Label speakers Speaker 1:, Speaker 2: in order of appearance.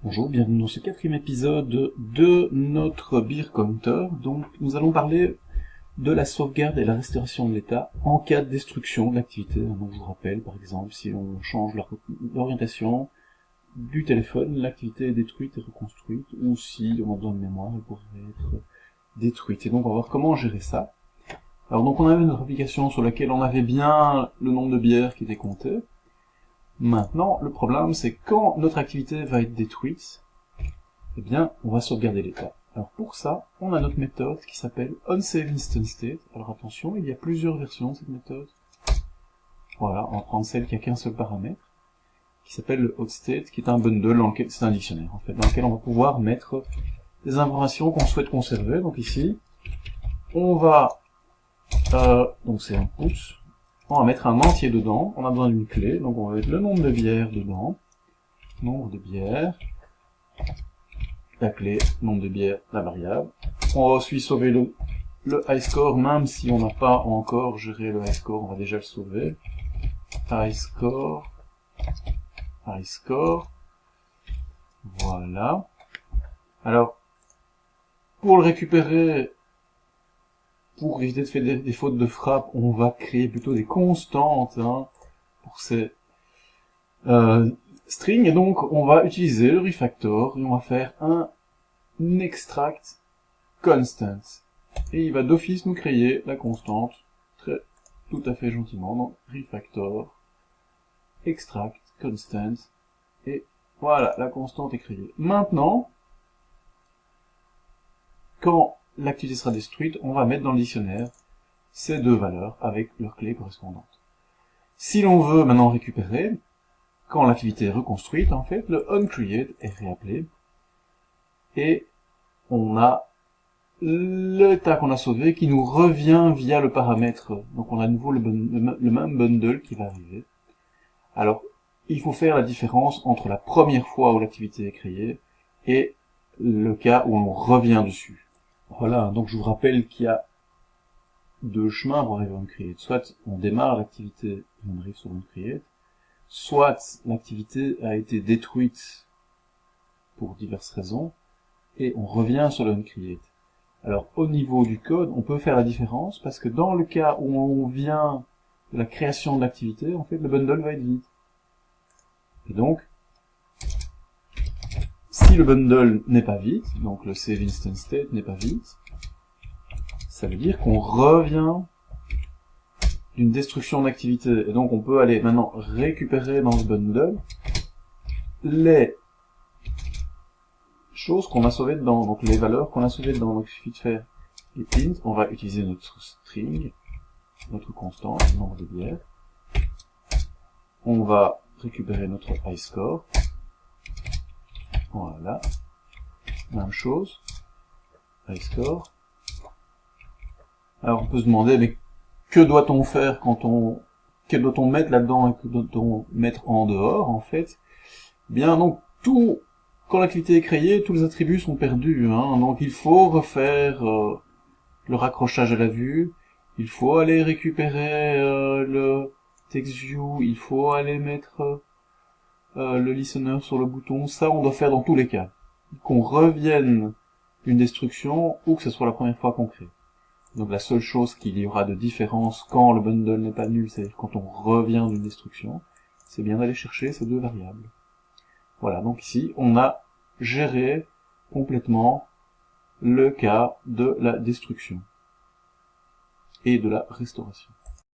Speaker 1: Bonjour, bienvenue dans ce quatrième épisode de notre Beer Counter. Donc, nous allons parler de la sauvegarde et la restauration de l'état en cas de destruction de l'activité. Donc, je vous rappelle, par exemple, si on change l'orientation du téléphone, l'activité est détruite et reconstruite, ou si on a besoin de mémoire, elle pourrait être détruite. Et donc, on va voir comment gérer ça. Alors, donc, on avait notre application sur laquelle on avait bien le nombre de bières qui était compté. Maintenant, le problème, c'est quand notre activité va être détruite, eh bien, on va sauvegarder l'état. Alors pour ça, on a notre méthode qui s'appelle onSaveInstantState. Alors attention, il y a plusieurs versions de cette méthode. Voilà, on va prendre celle qui a qu'un seul paramètre, qui s'appelle le hotState, qui est un bundle dans lequel, c'est un dictionnaire en fait, dans lequel on va pouvoir mettre des informations qu'on souhaite conserver. Donc ici, on va, donc c'est un put, on va mettre un entier dedans, on a besoin d'une clé, donc on va mettre le nombre de bières dedans, nombre de bières, la clé, nombre de bières, la variable. On va aussi sauver le high score, même si on n'a pas encore géré le high score, on va déjà le sauver. High score, voilà. Alors, pour le récupérer, pour éviter de faire des fautes de frappe, on va créer plutôt des constantes pour ces strings, et donc on va utiliser le refactor, et on va faire un extract constant. Et il va d'office nous créer la constante, tout à fait gentiment, donc refactor, extract, constant, et voilà, la constante est créée. Maintenant, quand l'activité sera détruite, on va mettre dans le dictionnaire ces deux valeurs avec leurs clés correspondantes. Si l'on veut maintenant récupérer, quand l'activité est reconstruite, en fait, le onCreate est réappelé, et on a l'état qu'on a sauvé qui nous revient via le paramètre. Donc on a à nouveau le même bundle qui va arriver. Alors, il faut faire la différence entre la première fois où l'activité est créée et le cas où on revient dessus. Voilà, donc je vous rappelle qu'il y a deux chemins pour arriver à onCreate. Soit on démarre l'activité et on arrive sur onCreate, soit l'activité a été détruite pour diverses raisons et on revient sur le onCreate. Alors, au niveau du code, on peut faire la différence, parce que dans le cas où on vient de la création de l'activité, en fait, le bundle va être vide. Et donc, si le bundle n'est pas vide, donc le saveInstantState n'est pas vide, ça veut dire qu'on revient d'une destruction d'activité. Et donc, on peut aller maintenant récupérer dans ce bundle les choses qu'on a sauvées dedans, donc les valeurs qu'on a sauvées dedans. Donc, il suffit de faire les int, on va utiliser notre string, notre constante, nombre de bières. On va récupérer notre high score. Voilà. Même chose. High score. Alors on peut se demander, mais que doit-on faire que doit-on mettre là-dedans et que doit-on mettre en dehors, en fait? Bien, donc, quand l'activité est créée, tous les attributs sont perdus, donc il faut refaire le raccrochage à la vue, il faut aller récupérer le TextView, il faut aller mettre le listener sur le bouton. Ça, on doit faire dans tous les cas. Qu'on revienne d'une destruction ou que ce soit la première fois qu'on crée. Donc la seule chose qu'il y aura de différence quand le bundle n'est pas nul, c'est quand on revient d'une destruction, c'est bien d'aller chercher ces deux variables. Voilà, donc ici, on a géré complètement le cas de la destruction et de la restauration.